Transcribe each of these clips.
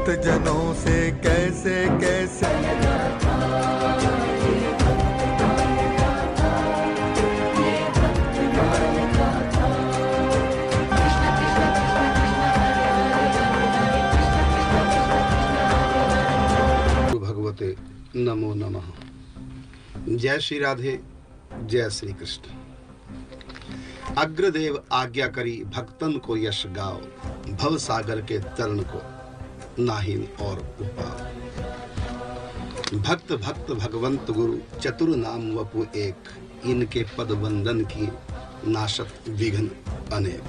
भक्त जनों से कैसे कैसे भगवते नमो नमः। जय श्री राधे, जय श्री कृष्ण। अग्रदेव आज्ञा करी भक्तन को यश गाओ, भव सागर के तरण को नाहिन और उपाओ। भक्त भक्त भगवंत गुरु चतुर नाम वपु एक, इनके पद वंदन की नाशत विघ्न अनेक।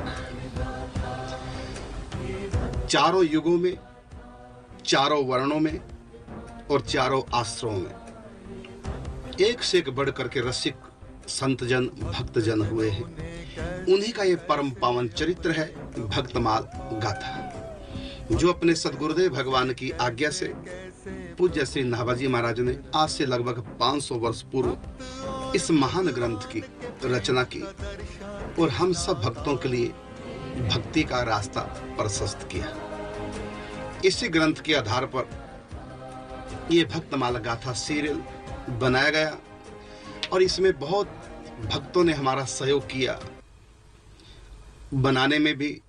चारों युगों में, चारों वर्णों में और चारों आश्रमों में एक से एक बढ़ करके रसिक संतजन भक्तजन हुए हैं। उन्हीं का ये परम पावन चरित्र है भक्तमाल गाथा, जो अपने सदगुरुदेव भगवान की आज्ञा से पूज्य श्री नाभाजी महाराज ने आज से लगभग 500 वर्ष पूर्व इस महान ग्रंथ की रचना की और हम सब भक्तों के लिए भक्ति का रास्ता प्रशस्त किया। इसी ग्रंथ के आधार पर ये भक्तमाल गाथा सीरियल बनाया गया और इसमें बहुत भक्तों ने हमारा सहयोग किया। बनाने में भी,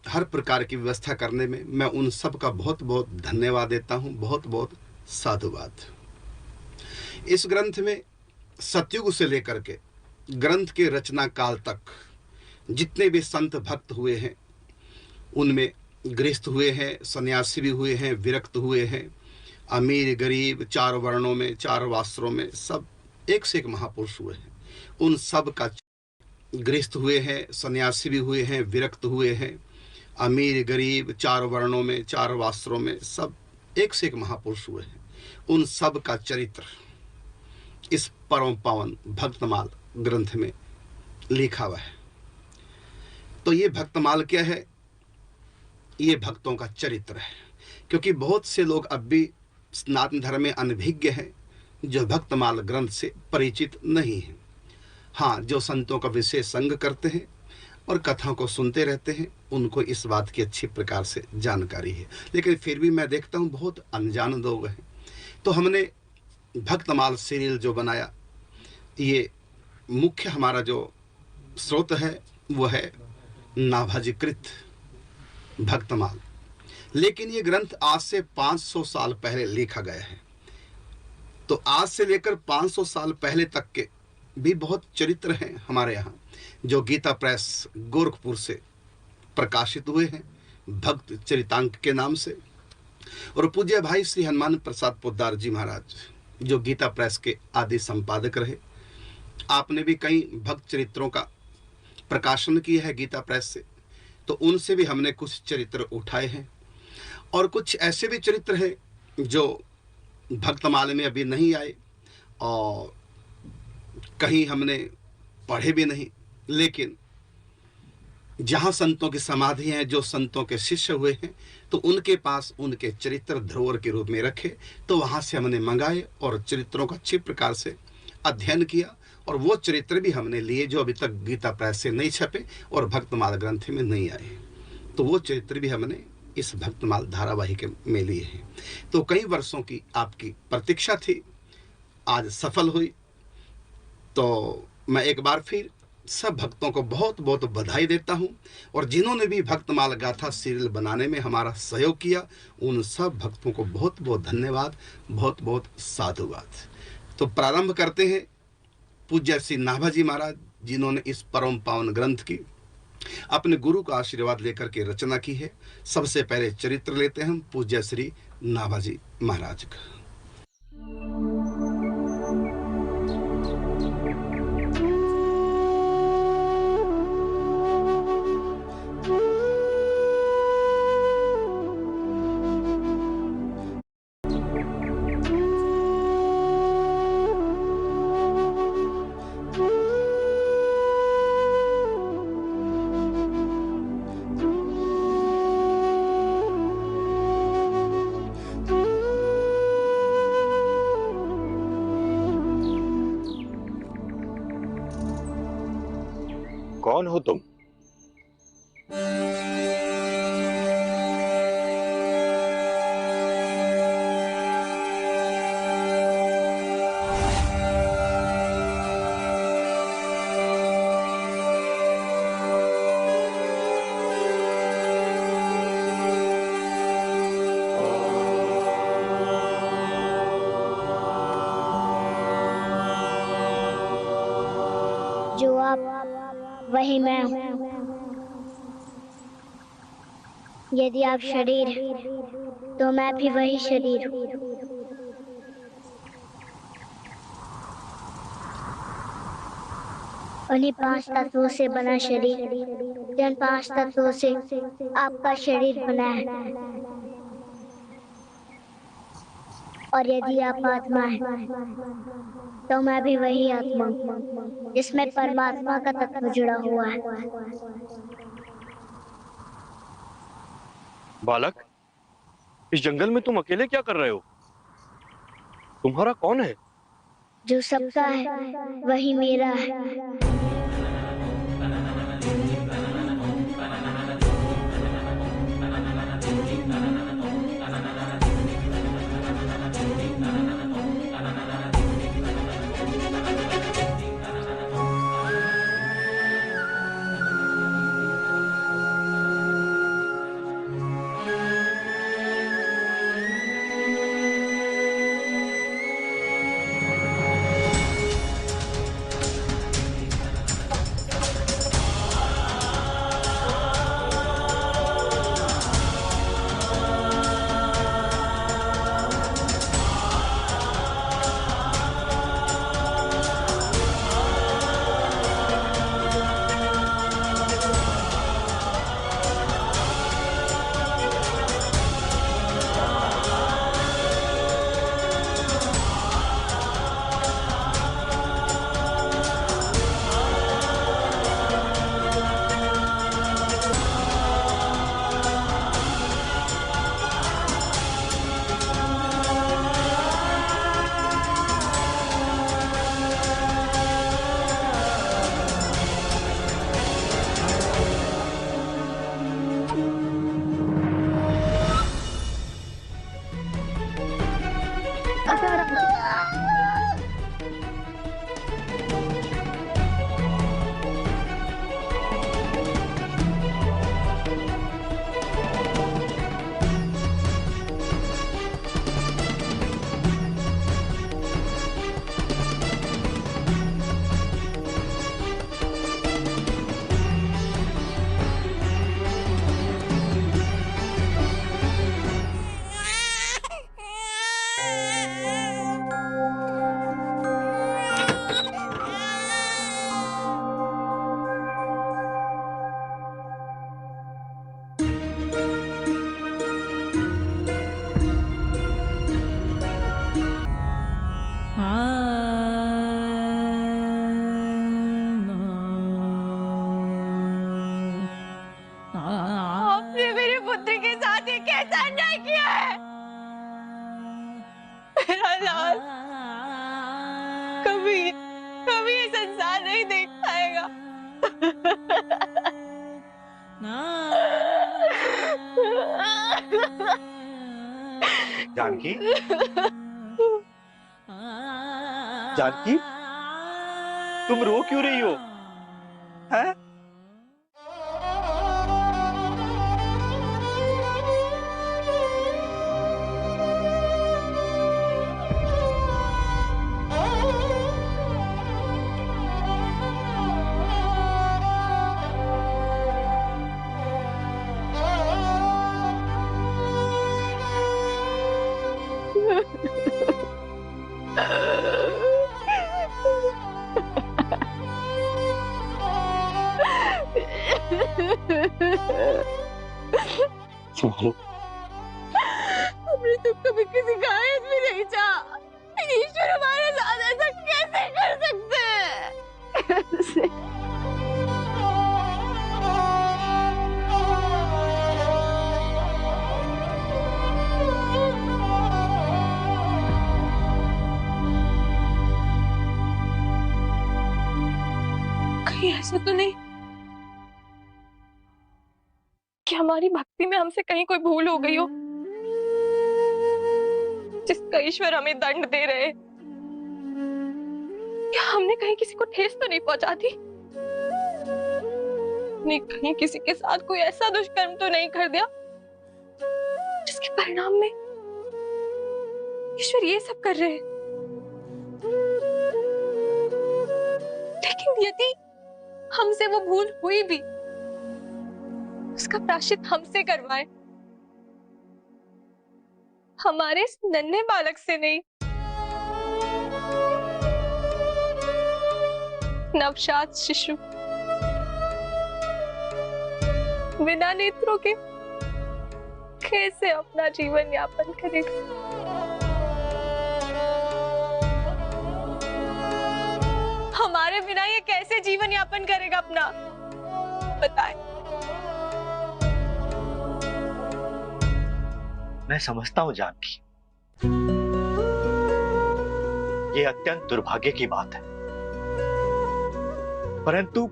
हर प्रकार की व्यवस्था करने में मैं उन सब का बहुत बहुत धन्यवाद देता हूं, बहुत बहुत साधुवाद। इस ग्रंथ में सतयुग से लेकर के ग्रंथ के रचना काल तक जितने भी संत भक्त हुए हैं, उनमें गृहस्थ हुए हैं, सन्यासी भी हुए हैं, विरक्त हुए हैं, अमीर गरीब, चार वर्णों में, चार वास्त्रों में, सब एक से एक महापुरुष हुए हैं। उन सब का गृहस्थ हुए हैं, सन्यासी भी हुए हैं, विरक्त हुए हैं, अमीर गरीब, चार वर्णों में, चार वास्त्रों में, सब एक से एक महापुरुष हुए हैं। उन सब का चरित्र इस परम पावन भक्तमाल ग्रंथ में लिखा हुआ है। तो ये भक्तमाल क्या है? ये भक्तों का चरित्र है, क्योंकि बहुत से लोग अब भी सनातन धर्म में अनभिज्ञ हैं, जो भक्तमाल ग्रंथ से परिचित नहीं हैं। हाँ, जो संतों का विशेष संग करते हैं और कथाओं को सुनते रहते हैं, उनको इस बात की अच्छी प्रकार से जानकारी है, लेकिन फिर भी मैं देखता हूँ बहुत अनजान लोग हैं। तो हमने भक्तमाल सीरियल जो बनाया, ये मुख्य हमारा जो स्रोत है वो है नाभाजीकृत भक्तमाल। लेकिन ये ग्रंथ आज से 500 साल पहले लिखा गया है। तो आज से लेकर 500 साल पहले तक के भी बहुत चरित्र हैं हमारे यहाँ, जो गीता प्रेस गोरखपुर से प्रकाशित हुए हैं भक्त चरितांक के नाम से। और पूज्य भाई श्री हनुमान प्रसाद पोद्दार जी महाराज, जो गीता प्रेस के आदि संपादक रहे, आपने भी कई भक्त चरित्रों का प्रकाशन किया है गीता प्रेस से, तो उनसे भी हमने कुछ चरित्र उठाए हैं। और कुछ ऐसे भी चरित्र हैं जो भक्तमाल में अभी नहीं आए और कहीं हमने पढ़े भी नहीं, लेकिन जहाँ संतों की समाधि हैं, जो संतों के शिष्य हुए हैं, तो उनके पास उनके चरित्र धरोहर के रूप में रखे, तो वहाँ से हमने मंगाए और चरित्रों का अच्छी प्रकार से अध्ययन किया। और वो चरित्र भी हमने लिए जो अभी तक गीता प्रेस से नहीं छपे और भक्तमाल ग्रंथ में नहीं आए, तो वो चरित्र भी हमने इस भक्तमाल धारावाहिक में लिए हैं। तो कई वर्षों की आपकी प्रतीक्षा थी, आज सफल हुई। तो मैं एक बार फिर सब भक्तों को बहुत बहुत बधाई देता हूं, और जिन्होंने भी भक्तमाल गाथा सीरियल बनाने में हमारा सहयोग किया, उन सब भक्तों को बहुत बहुत धन्यवाद, बहुत बहुत साधुवाद। तो प्रारंभ करते हैं पूज्य श्री नाभाजी महाराज, जिन्होंने इस परम पावन ग्रंथ की अपने गुरु का आशीर्वाद लेकर के रचना की है। सबसे पहले चरित्र लेते हैं हम पूज्य श्री नाभाजी महाराज का। कौन हो तुम? वही मैं हूँ। यदि आप शरीर हैं, तो मैं भी वही शरीर हूँ। उन्हीं 5 तत्वों से बना शरीर, जिन 5 तत्वों से आपका शरीर बना है। और यदि आप आत्मा हैं, तो मैं भी वही आत्मा हूँ, जिसमें परमात्मा का तत्व जुड़ा हुआ है। बालक, इस जंगल में तुम अकेले क्या कर रहे हो? तुम्हारा कौन है? जो सबका है, वही मेरा है। आपने मेरे पुत्र के साथ ये कैसा अन्याय किया है? मेरा लाल कभी कभी ये संसार नहीं देख पाएगा। जानकी? जानकी? तुम रो क्यों रही हो? हैं? हमने तो कभी किसी का हित भी नहीं चाहा। ईश्वर हमारे साथ ऐसा कैसे कर सकते हैं? कैसे? कहीं ऐसा तो नहीं कि हमारी भक्ति में हमसे कहीं कोई भूल हो गई हो, जिसका ईश्वर हमें दंड दे रहे हैं? क्या हमने कहीं किसी को ठेस तो नहीं पहुंचा दी? नहीं, कहीं किसी के साथ कोई ऐसा दुष्कर्म तो नहीं कर दिया जिसके परिणाम में ईश्वर ये सब कर रहे हैं? लेकिन हमसे वो भूल हुई भी, उसका प्रायश्चित हमसे करवाए, हमारे इस नन्हे बालक से नहीं। नवजात शिशु बिना नेत्रों के कैसे अपना जीवन यापन करेगा? हमारे बिना ये कैसे जीवन यापन करेगा अपना? बताएं। मैं समझता हूं जानकी, ये अत्यंत दुर्भाग्य की बात है, परंतु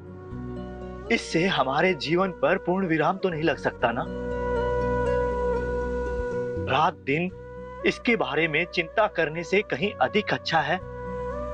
इससे हमारे जीवन पर पूर्ण विराम तो नहीं लग सकता ना। रात दिन इसके बारे में चिंता करने से कहीं अधिक अच्छा है